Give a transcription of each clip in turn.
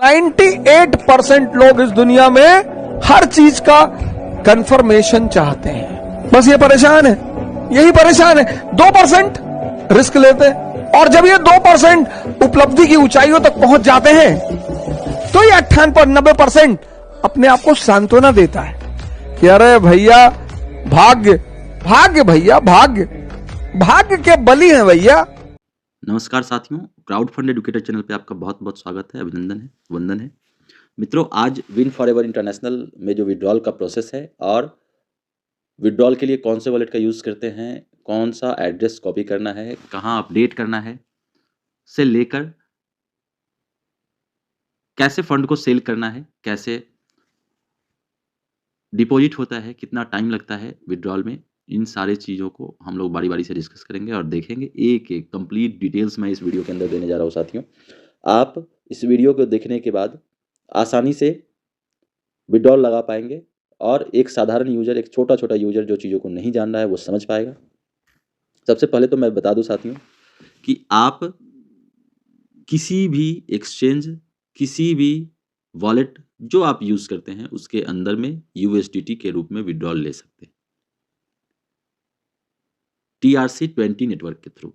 98% लोग इस दुनिया में हर चीज का कंफर्मेशन चाहते हैं, बस ये परेशान है, यही परेशान है। 2% रिस्क लेते हैं और जब ये 2% उपलब्धि की ऊंचाइयों तक पहुंच जाते हैं तो ये 98-90% अपने आप को सांत्वना देता है कि अरे भैया भाग्य भाग्य भैया भाग्य भाग्य के बली हैं भैया। नमस्कार साथियों, क्राउड फंड एडुकेटर चैनल पे आपका बहुत बहुत स्वागत है, अभिनंदन है, वंदन है। मित्रों, आज विन फॉरएवर इंटरनेशनल में जो विड्रॉल का प्रोसेस है और विड्रॉल के लिए कौन से वॉलेट का यूज़ करते हैं, कौन सा एड्रेस कॉपी करना है, कहाँ अपडेट करना है, से लेकर कैसे फंड को सेल करना है, कैसे डिपॉजिट होता है, कितना टाइम लगता है विड्रॉल में, इन सारे चीज़ों को हम लोग बारी बारी से डिस्कस करेंगे और देखेंगे। एक एक कंप्लीट डिटेल्स मैं इस वीडियो के अंदर देने जा रहा हूँ साथियों। आप इस वीडियो को देखने के बाद आसानी से विड्रॉल लगा पाएंगे और एक साधारण यूजर, एक छोटा छोटा यूजर जो चीज़ों को नहीं जान रहा है वो समझ पाएगा। सबसे पहले तो मैं बता दूं साथियों कि आप किसी भी एक्सचेंज, किसी भी वॉलेट जो आप यूज़ करते हैं उसके अंदर में USDT के रूप में विड्रॉल ले सकते हैं TRC20 नेटवर्क के थ्रू।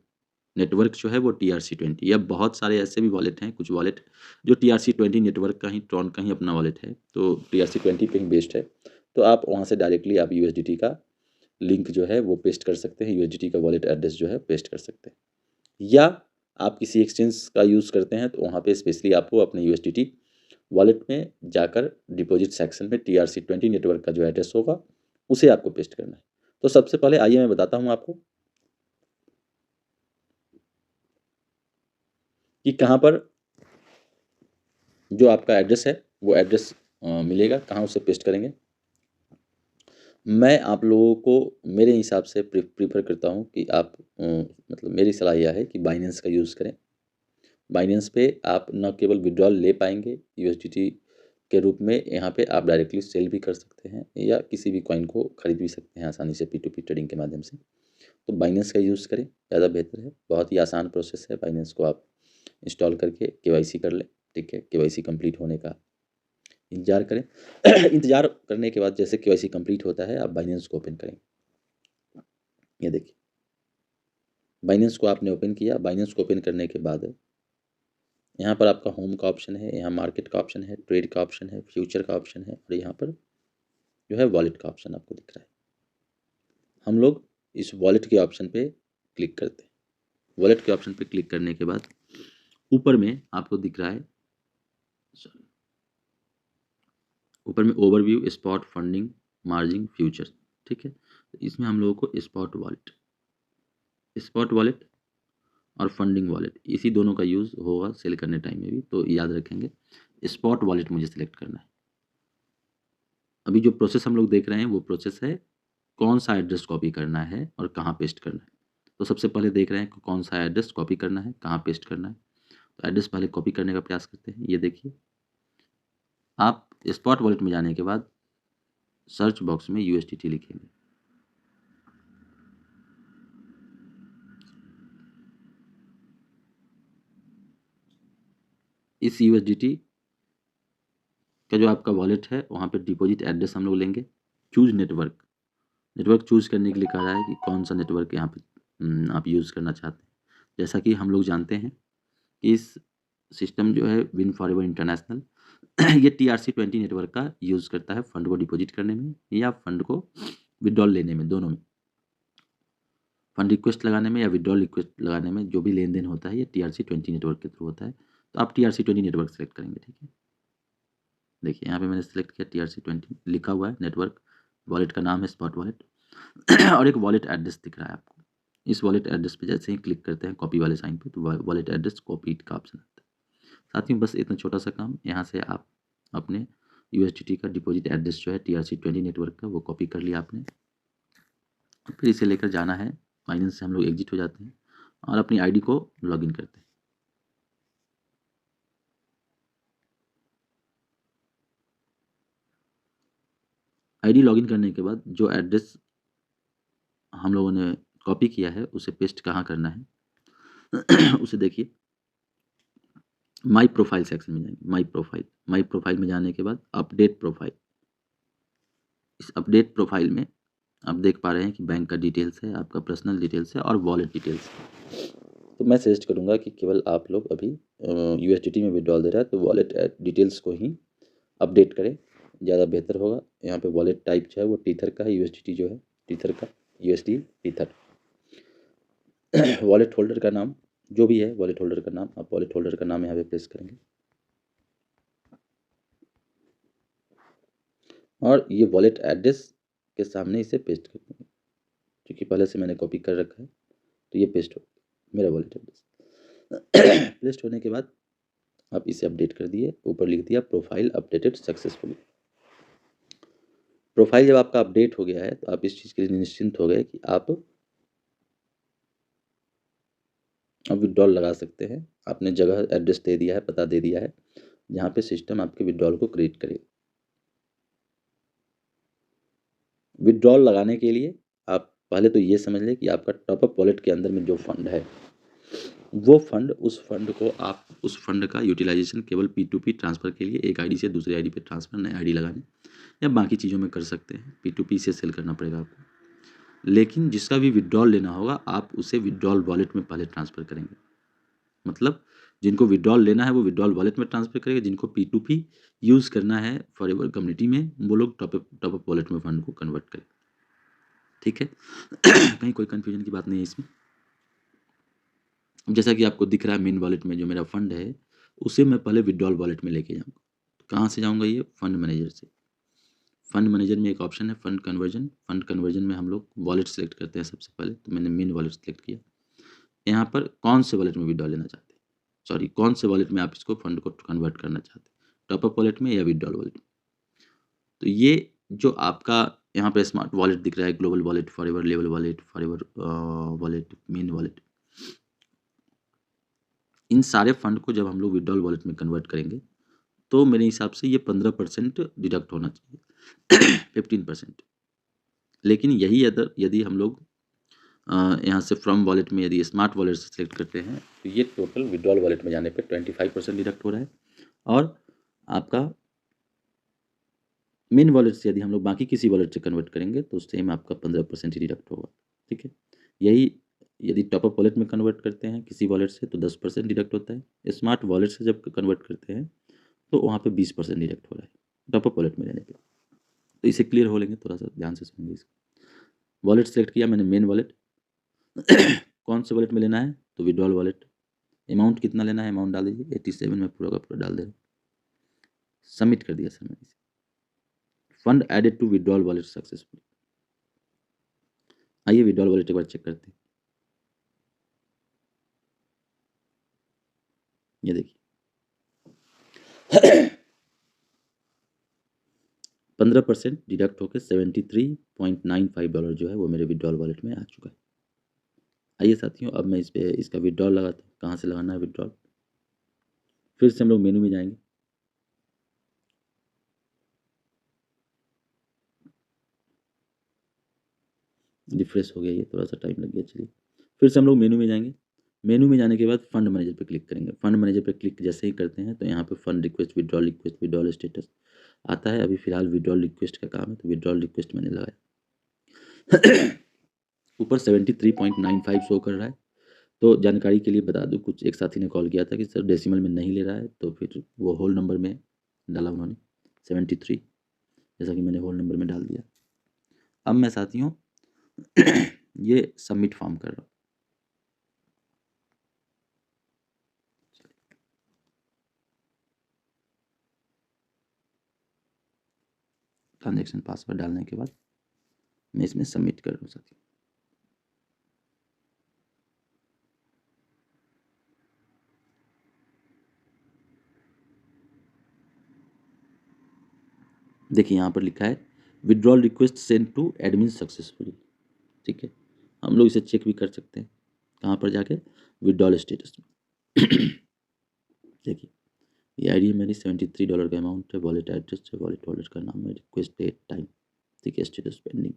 नेटवर्क जो है वो TRC20, या बहुत सारे ऐसे भी वॉलेट हैं, कुछ वॉलेट जो TRC20 नेटवर्क का ही, ट्रॉन का ही अपना वॉलेट है, तो TRC20 पे ही बेस्ड है। तो आप वहाँ से डायरेक्टली आप USDT का लिंक जो है वो पेस्ट कर सकते हैं, USDT का वॉलेट एड्रेस जो है पेस्ट कर सकते हैं। या आप किसी एक्सचेंज का यूज़ करते हैं तो वहाँ पे स्पेशली आपको अपने USDT वॉलेट में जाकर डिपॉजिट सेक्शन में TRC20 नेटवर्क का जो एड्रेस होगा उसे आपको पेस्ट करना है। तो सबसे पहले आइए मैं बताता हूँ आपको कि कहाँ पर जो आपका एड्रेस है वो एड्रेस मिलेगा, कहाँ उसे पेस्ट करेंगे। मैं आप लोगों को मेरे हिसाब से प्रीफर करता हूँ कि आप मतलब मेरी सलाह यह है कि बाइनेंस का यूज़ करें। बाइनेंस पे आप न केवल विड्रॉल ले पाएंगे USDT के रूप में, यहाँ पे आप डायरेक्टली सेल भी कर सकते हैं या किसी भी कॉइन को खरीद भी सकते हैं आसानी से P2P ट्रेडिंग के माध्यम से। तो बाइनेंस का यूज़ करें, ज़्यादा बेहतर है। बहुत ही आसान प्रोसेस है, बाइनेंस को आप इंस्टॉल करके KYC कर लें। ठीक है, KYC कंप्लीट होने का इंतज़ार करें। इंतज़ार करने के बाद जैसे KYC कंप्लीट होता है आप बाइनेंस को ओपन करें। ये देखिए, बाइनेंस को आपने ओपन किया। बाइनेंस को ओपन करने के बाद यहाँ पर आपका होम का ऑप्शन है, यहाँ मार्केट का ऑप्शन है, ट्रेड का ऑप्शन है, फ्यूचर का ऑप्शन है और यहाँ पर जो है वॉलेट का ऑप्शन आपको दिख रहा है। हम लोग इस वॉलेट के ऑप्शन पे क्लिक करते हैं। वॉलेट के ऑप्शन पे क्लिक करने के बाद ऊपर में आपको दिख रहा है, ऊपर में overview, spot, funding, margin, future. ठीक है, तो इसमें हम लोगों को स्पॉट वॉलेट और फंडिंग वॉलेट, इसी दोनों का यूज़ होगा सेल करने टाइम में भी, तो याद रखेंगे स्पॉट वॉलेट मुझे सिलेक्ट करना है। अभी जो प्रोसेस हम लोग देख रहे हैं वो प्रोसेस है कौन सा एड्रेस कॉपी करना है और कहाँ पेस्ट करना है। तो सबसे पहले देख रहे हैं कि कौन सा एड्रेस कॉपी करना है, कहाँ पेस्ट करना है। तो एड्रेस पहले कॉपी करने का प्रयास करते हैं। ये देखिए, आप स्पॉट वॉलेट में जाने के बाद सर्च बॉक्स में USDT लिखेंगे। इस USDT का जो आपका वॉलेट है वहाँ पे डिपॉजिट एड्रेस हम लोग लेंगे। चूज नेटवर्क चूज करने के लिए कहा रहा है कि कौन सा नेटवर्क यहाँ पे आप यूज़ करना चाहते हैं। जैसा कि हम लोग जानते हैं कि इस सिस्टम जो है विन फॉरएवर इंटरनेशनल ये TRC20 नेटवर्क का यूज़ करता है फंड को डिपॉजिट करने में या फंड को विड्रॉल लेने में, दोनों में। फंड रिक्वेस्ट लगाने में या विड्रॉल रिक्वेस्ट लगाने में जो भी लेन देन होता है ये TRC20 नेटवर्क के थ्रू होता है। तो आप TRC20 नेटवर्क सेलेक्ट करेंगे। ठीक है, देखिए यहाँ पे मैंने सेलेक्ट किया TRC20, लिखा हुआ है नेटवर्क, वॉलेट का नाम है स्पॉट वॉलेट और एक वॉलेट एड्रेस दिख रहा है आपको। इस वॉलेट एड्रेस पे जैसे ही क्लिक करते हैं कॉपी वाले साइन पे, तो वॉलेट एड्रेस कॉपी का ऑप्शन आता है। साथ ही बस इतना छोटा सा काम, यहाँ से आप अपने USDT का डिपॉजिट एड्रेस जो है TRC20 नेटवर्क का वो कॉपी कर लिया आपने। फिर इसे लेकर जाना है, बाइनेंस से हम लोग एग्जिट हो जाते हैं और अपनी ID को लॉगिन करते हैं। ID लॉगिन करने के बाद जो एड्रेस हम लोगों ने कॉपी किया है उसे पेस्ट कहाँ करना है उसे देखिए, माई प्रोफाइल सेक्शन में जाएंगे, माई प्रोफाइल में जाने के बाद अपडेट प्रोफाइल। इस अपडेट प्रोफाइल में आप देख पा रहे हैं कि बैंक का डिटेल्स है, आपका पर्सनल डिटेल्स है और वॉलेट डिटेल्स है। तो मैं सजेस्ट करूंगा कि केवल आप लोग अभी USDT में विड्रॉल दे रहा है तो वॉलेट डिटेल्स को ही अपडेट करें, ज़्यादा बेहतर होगा। यहाँ पे वॉलेट टाइप जो है वो टीथर का है, USDT जो है टीथर का, USD टीथर। वॉलेट होल्डर का नाम जो भी है, वॉलेट होल्डर का नाम, आप वॉलेट होल्डर का नाम यहाँ पे प्लेस करेंगे और ये वॉलेट एड्रेस के सामने इसे पेस्ट कर देंगे, क्योंकि पहले से मैंने कॉपी कर रखा है तो ये पेस्ट हो मेरा वॉलेट एड्रेस। पेस्ट होने के बाद आप इसे अपडेट कर दिए, ऊपर लिख दिया प्रोफाइल अपडेटेड सक्सेसफुली। प्रोफाइल जब आपका अपडेट हो गया है तो आप इस चीज़ के लिए निश्चिंत हो गए कि आप अब विड्रॉल लगा सकते हैं। आपने जगह एड्रेस दे दिया है, पता दे दिया है जहाँ पे सिस्टम आपके विड्रॉल को क्रिएट करे। विड्रॉल लगाने के लिए आप पहले तो ये समझ लें कि आपका टॉपअप वॉलेट के अंदर में जो फंड है वो फंड, उस फंड को आप उस फंड का यूटिलाइजेशन केवल P2P ट्रांसफ़र के लिए एक आईडी से दूसरे आईडी पे ट्रांसफ़र, नए आईडी लगाने या बाकी चीज़ों में कर सकते हैं। P2P से सेल करना पड़ेगा आपको। लेकिन जिसका भी विड्रॉल लेना होगा आप उसे विड्रॉल वॉलेट में पहले ट्रांसफ़र करेंगे। मतलब जिनको विड्रॉल लेना है वो विड्रॉल वॉलेट में ट्रांसफ़र करेंगे, जिनको P2P यूज़ करना है फॉरएवर कम्युनिटी में वो लोग टॉपअप वॉलेट में फंड को कन्वर्ट करें। ठीक है। कहीं कोई कन्फ्यूजन की बात नहीं है इसमें। जैसा कि आपको दिख रहा है मेन वॉलेट में जो मेरा फंड है उसे मैं पहले विड्रॉल वॉलेट में लेके जाऊँगा। कहाँ से जाऊँगा? ये फंड मैनेजर से। फंड मैनेजर में एक ऑप्शन है फंड कन्वर्जन। फंड कन्वर्जन में हम लोग वॉलेट सेलेक्ट करते हैं सबसे पहले, तो मैंने मेन वॉलेट सेलेक्ट किया। यहाँ पर कौन से वॉलेट में विड्रॉल लेना चाहते हैं, सॉरी कौन से वॉलेट में आप इसको फंड को कन्वर्ट करना चाहते हैं, टॉपअप वॉलेट में या विड्रॉल वॉलेट में। तो ये जो आपका यहाँ पे स्मार्ट वॉलेट दिख रहा है, global wallet, forever level wallet, forever wallet, main wallet, इन सारे फंड को जब हम लोग विड्रॉल वॉलेट में कन्वर्ट करेंगे तो मेरे हिसाब से ये 15% डिडक्ट होना चाहिए, 15%। लेकिन यही अगर यदि हम लोग यहाँ से फ्रॉम वॉलेट में यदि स्मार्ट वॉलेट से सिलेक्ट करते हैं तो ये टोटल विड्रॉल वॉलेट में जाने पे 25% डिडक्ट हो रहा है और आपका मेन वॉलेट से यदि हम लोग बाकी किसी वॉलेट से कन्वर्ट करेंगे तो सेम आपका 15% ही डिडक्ट होगा। ठीक है। यही यदि टॉपअप वॉलेट में कन्वर्ट करते हैं किसी वॉलेट से तो 10% डिडक्ट होता है। स्मार्ट वॉलेट से जब कन्वर्ट करते हैं तो वहाँ पे 20% डिडक्ट हो रहा है टॉपअप वॉलेट में लेने पे। तो इसे क्लियर हो लेंगे, थोड़ा सा ध्यान से सुनेंगे इसको। वॉलेट सेलेक्ट किया मैंने मेन वॉलेट। कौन से वॉलेट में लेना है तो विड्रॉल वॉलेट। अमाउंट कितना लेना है अमाउंट डाल दीजिए, 87 में पूरा का पूरा डाल दे रहा हूँ। सबमिट कर दिया सर मैंने इसे। Fund added to withdrawal wallet successful. आइए विड्रॉल वॉलेट एक बार चेक करते हैं। ये देखिए 15% डिडक्ट होकर $73.95 जो है वो मेरे विड्रॉल वॉलेट में आ चुका है। आइए साथियों अब मैं इस पे इसका विड्रॉल लगाता हूँ। कहाँ से लगाना है विड्रॉल, फिर से हम लोग मेनू में जाएंगे। रिफ्रेश हो गया, ये थोड़ा सा टाइम लग गया। चलिए फिर से हम लोग मेनू में जाएंगे। मेनू में जाने के बाद फंड मैनेजर पे क्लिक करेंगे। फंड मैनेजर पे क्लिक जैसे ही करते हैं तो यहाँ पे फंड रिक्वेस्ट, विड्रॉल स्टेटस आता है। अभी फिलहाल विड्रॉल रिक्वेस्ट का काम है तो विड्रॉल रिक्वेस्ट मैंने लगाया। ऊपर 73.95 शो कर रहा है। तो जानकारी के लिए बता दूं, कुछ एक साथी ने कॉल किया था कि सर डेसिमल में नहीं ले रहा है, तो फिर वो होल नंबर में डाला उन्होंने 73, जैसा कि मैंने होल नंबर में डाल दिया। अब मैं साथियों ये सबमिट फॉर्म कर रहा हूँ। ट्रांजेक्शन पासवर्ड डालने के बाद मैं इसमें सबमिट कर रहा हूँ साथियों। देखिए यहाँ पर लिखा है withdrawal request send to admin successfully. ठीक है, हम लोग इसे चेक भी कर सकते हैं कहाँ पर जाके, विड्रॉल स्टेटस में। देखिए ये आईडी मेरी $73 का अमाउंट है, वॉलेट एड्रेस है, वॉलेट होल्डर का नाम है, रिक्वेस्ट डेट टाइम, ठीक है, स्टेटस पेंडिंग।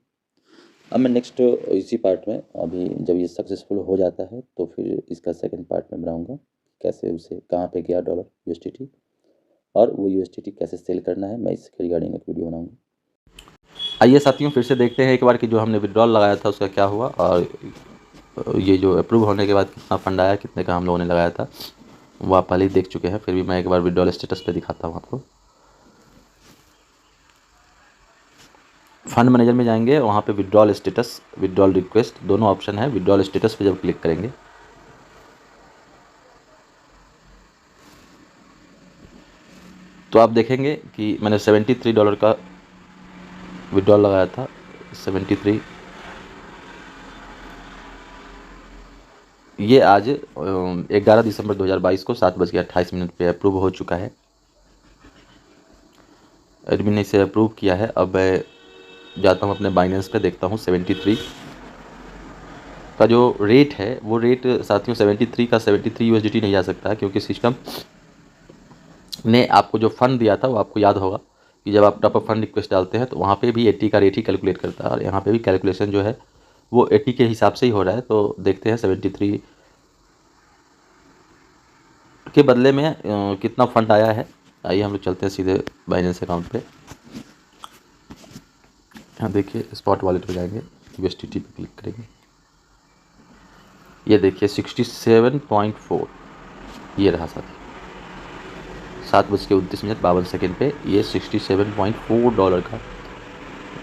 अब मैं नेक्स्ट इसी पार्ट में, अभी जब ये सक्सेसफुल हो जाता है तो फिर इसका सेकंड पार्ट में बनाऊंगा कैसे उसे कहाँ पे गया डॉलर USDT, और वो USDT कैसे सेल करना है, मैं इसके रिगार्डिंग एक वीडियो बनाऊंगा। आइए साथियों, फिर से देखते हैं एक बार कि जो हमने विड्रॉल लगाया था उसका क्या हुआ, और ये जो अप्रूव होने के बाद कितना फंड आया, कितने का हम लोगों ने लगाया था, वो आप पहले ही देख चुके हैं। फिर भी मैं एक बार विड्रॉल स्टेटस पे दिखाता हूँ आपको। फंड मैनेजर में जाएंगे, वहाँ पे विड्रॉल स्टेटस, विड्रॉल रिक्वेस्ट दोनों ऑप्शन है। विड्रॉल स्टेटस पे जब क्लिक करेंगे तो आप देखेंगे कि मैंने $73 का विड्रॉल लगाया था। 73 ये आज 11 दिसंबर 2022 को 7:28 पे अप्रूव हो चुका है। एडमिन ने इसे अप्रूव किया है। अब मैं जाता हूँ अपने बाइनेंस पे, देखता हूँ 73 का जो रेट है, वो रेट साथियों 73 का 73 USDT नहीं जा सकता है, क्योंकि सिस्टम ने आपको जो फंड दिया था वो आपको याद होगा कि जब आप टॉप अप फंड रिक्वेस्ट डालते हैं तो वहाँ पे भी 80 का रेट ही कैलकुलेट करता है, और यहाँ पे भी कैलकुलेशन जो है वो 80 के हिसाब से ही हो रहा है। तो देखते हैं 73 के बदले में कितना फंड आया है। आइए हम लोग चलते हैं सीधे बाइनेंस अकाउंट पे। यहाँ देखिए स्पॉट वॉलेट पे जाएंगे, USDT पे क्लिक करेंगे, ये देखिए 67.4 ये रहा साथी। 7:29 पे ये $67.4 का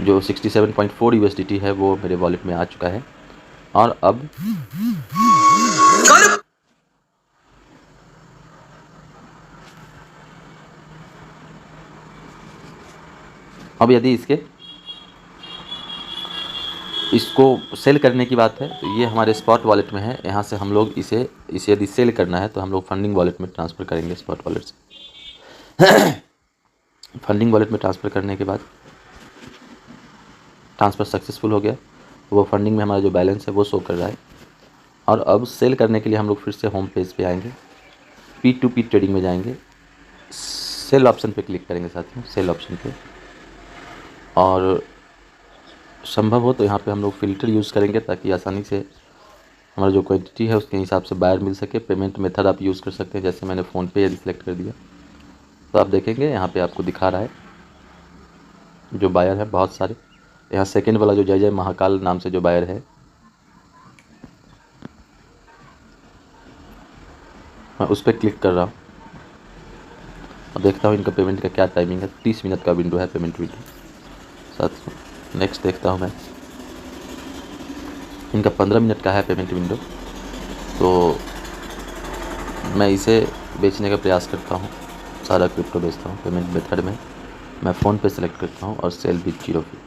जो 67.4 USDT है वो मेरे वॉलेट में आ चुका है। और अब यदि इसको सेल करने की बात है तो ये हमारे स्पॉट वॉलेट में है। यहाँ से हम लोग इसे यदि सेल करना है तो हम लोग फंडिंग वॉलेट में ट्रांसफ़र करेंगे। स्पॉट वॉलेट से फंडिंग वॉलेट में ट्रांसफ़र करने के बाद ट्रांसफ़र सक्सेसफुल हो गया। वो फंडिंग में हमारा जो बैलेंस है वो शो कर रहा है। और अब सेल करने के लिए हम लोग फिर से होम पेज पे आएंगे, P2P ट्रेडिंग में जाएंगे, सेल ऑप्शन पे क्लिक करेंगे साथियों, सेल ऑप्शन पे। और संभव हो तो यहाँ पे हम लोग फ़िल्टर यूज़ करेंगे ताकि आसानी से हमारा जो क्वांटिटी है उसके हिसाब से बायर मिल सके। पेमेंट मेथड आप यूज़ कर सकते हैं, जैसे मैंने फ़ोनपे यदि सिलेक्ट कर दिया तो आप देखेंगे यहाँ पे आपको दिखा रहा है जो बायर है बहुत सारे। यहाँ सेकंड वाला जो जय जय महाकाल नाम से जो बायर है, मैं उस पर क्लिक कर रहा हूँ और देखता हूँ इनका पेमेंट का क्या टाइमिंग है। 30 मिनट का विंडो है पेमेंट विंडो। साथ नेक्स्ट देखता हूँ मैं, इनका 15 मिनट का है पेमेंट विंडो। तो मैं इसे बेचने का प्रयास करता हूँ, सारा क्रिप्टो बेचता हूँ। पेमेंट मेथड में मैं फ़ोन पे सेलेक्ट करता हूँ और सेल विद 0 फी।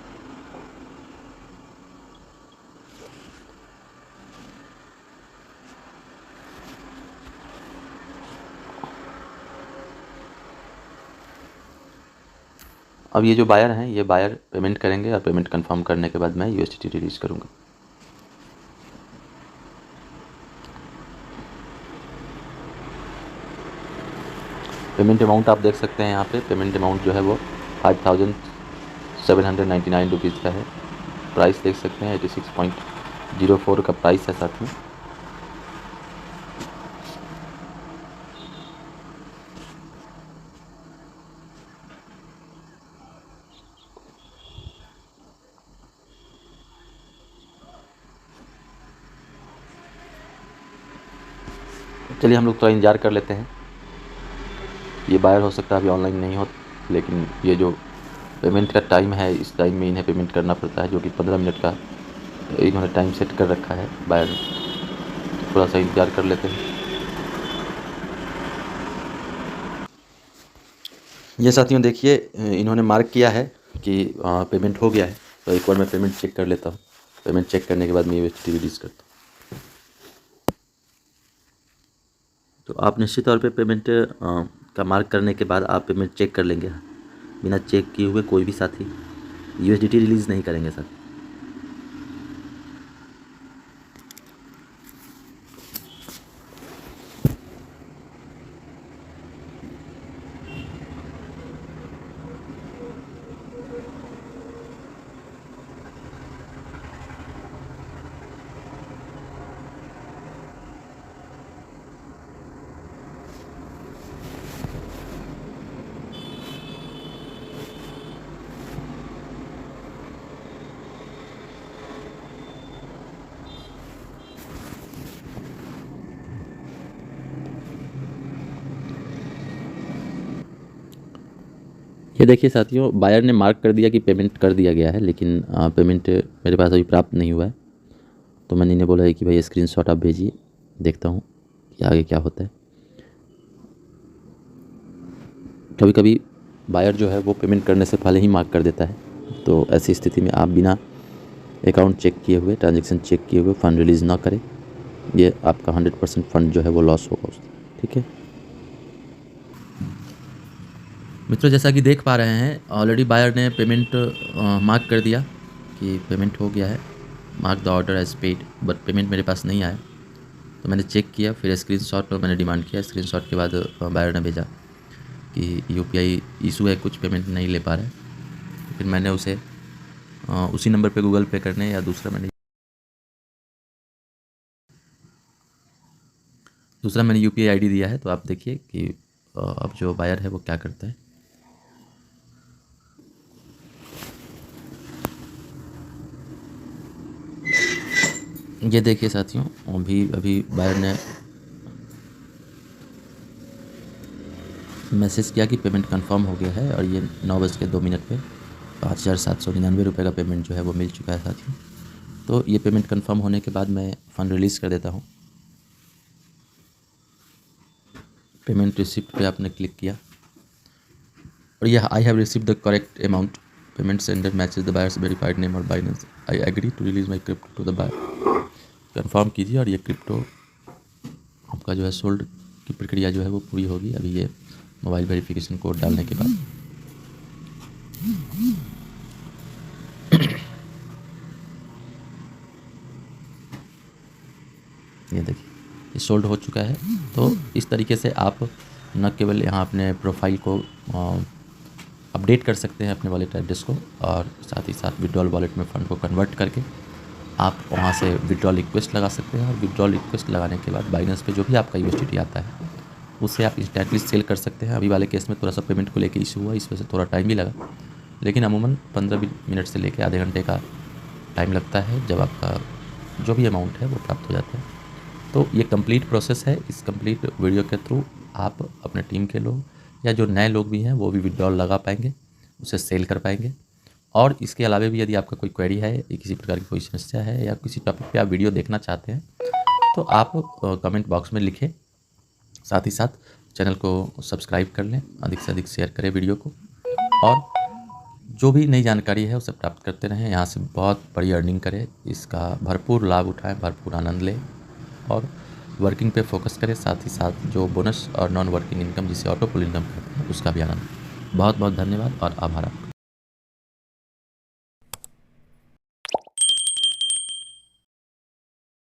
अब ये जो बायर हैं ये बायर पेमेंट करेंगे और पेमेंट कंफर्म करने के बाद मैं USDT रिलीज करूँगा। पेमेंट अमाउंट आप देख सकते हैं यहाँ पे। पेमेंट अमाउंट जो है वो 5,799 रुपीज़ का है। प्राइस देख सकते हैं 86.04 का प्राइस है साथ में। चलिए हम लोग थोड़ा इंतजार कर लेते हैं। ये बायर हो सकता है अभी ऑनलाइन नहीं हो, लेकिन ये जो पेमेंट का टाइम है इस टाइम में इन्हें पेमेंट करना पड़ता है, जो कि 15 मिनट का इन्होंने टाइम सेट कर रखा है बायर ने। तो थोड़ा सा इंतजार कर लेते हैं। ये साथियों देखिए इन्होंने मार्क किया है कि पेमेंट हो गया है। तो एक बार मैं पेमेंट चेक कर लेता हूँ। पेमेंट चेक करने के बाद मैं USDT रिलीज़ करता हूँ। तो आप निश्चित तौर पे पेमेंट का मार्क करने के बाद आप पेमेंट चेक कर लेंगे। बिना चेक किए हुए कोई भी साथी USDT रिलीज़ नहीं करेंगे साथी। ये देखिए साथियों, बायर ने मार्क कर दिया कि पेमेंट कर दिया गया है, लेकिन पेमेंट मेरे पास अभी प्राप्त नहीं हुआ है। तो मैंने इन्हें बोला है कि भाई स्क्रीनशॉट आप भेजिए, देखता हूँ कि आगे क्या होता है। कभी कभी बायर जो है वो पेमेंट करने से पहले ही मार्क कर देता है, तो ऐसी स्थिति में आप बिना अकाउंट चेक किए हुए, ट्रांजैक्शन चेक किए हुए फ़ंड रिलीज़ ना करें। ये आपका 100% फ़ंड जो है वो लॉस होगा उससे, ठीक है मित्रों। जैसा कि देख पा रहे हैं, ऑलरेडी बायर ने पेमेंट मार्क कर दिया कि पेमेंट हो गया है, mark the order as paid, but payment मेरे पास नहीं आया। तो मैंने चेक किया, फिर स्क्रीनशॉट मैंने डिमांड किया। स्क्रीनशॉट के बाद बायर ने भेजा कि यूपीआई इशू है, कुछ पेमेंट नहीं ले पा रहे। फिर मैंने उसे उसी नंबर पे गूगल पे करने या दूसरा मैंने यूपीआई आईडी दिया है। तो आप देखिए कि अब जो बायर है वो क्या करता है। ये देखिए साथियों, अभी बायर ने मैसेज किया कि पेमेंट कंफर्म हो गया है, और ये 9:02 पे 5,799 रुपये का पेमेंट जो है वो मिल चुका है साथियों। तो ये पेमेंट कंफर्म होने के बाद मैं फ़ंड रिलीज़ कर देता हूँ। पेमेंट रिसिप्ट पे आपने क्लिक किया और यह I have received the correct amount, payment sender matches the buyer's verified name और Binance, I agree to release my crypto to the buyer. Confirm कीजिए और ये क्रिप्टो आपका जो है सोल्ड की प्रक्रिया जो है वो पूरी होगी अभी ये मोबाइल वेरिफिकेशन कोड डालने के बाद। ये देखिए, ये सोल्ड हो चुका है। तो इस तरीके से आप न केवल यहाँ अपने प्रोफाइल को अपडेट कर सकते हैं अपने वॉलेट एड्रेस को, और साथ ही साथ विड्रॉल वॉलेट में फ़ंड को कन्वर्ट करके आप वहाँ से विड्रॉल रिक्वेस्ट लगा सकते हैं। और विड्रॉल रिक्वेस्ट लगाने के बाद बाइनेंस पे जो भी आपका यूएसडीटी आता है उससे आप इंस्टेंटली सेल कर सकते हैं। अभी वाले केस में थोड़ा सा पेमेंट को लेके इशू हुआ, इस वजह से थोड़ा टाइम भी लगा, लेकिन अमूमन 15 मिनट से लेकर आधे घंटे का टाइम लगता है जब आपका जो भी अमाउंट है वो प्राप्त हो जाता है। तो ये कंप्लीट प्रोसेस है। इस कंप्लीट वीडियो के थ्रू आप अपने टीम के लोग या जो नए लोग भी हैं वो भी विड्रॉल लगा पाएंगे, उसे सेल कर पाएंगे। और इसके अलावा भी यदि आपका कोई क्वेरी है, किसी प्रकार की कोई समस्या है, या किसी टॉपिक पे आप वीडियो देखना चाहते हैं, तो आप कमेंट बॉक्स में लिखें। साथ ही साथ चैनल को सब्सक्राइब कर लें, अधिक से अधिक शेयर करें वीडियो को, और जो भी नई जानकारी है उसे प्राप्त करते रहें। यहाँ से बहुत बड़ी अर्निंग करें, इसका भरपूर लाभ उठाएं, भरपूर आनंद लें और वर्किंग पे फोकस करें। साथ ही साथ जो बोनस और नॉन वर्किंग इनकम जिसे ऑटो पुल इनकम कहते हैं उसका भी आनंद। बहुत बहुत धन्यवाद और आभार।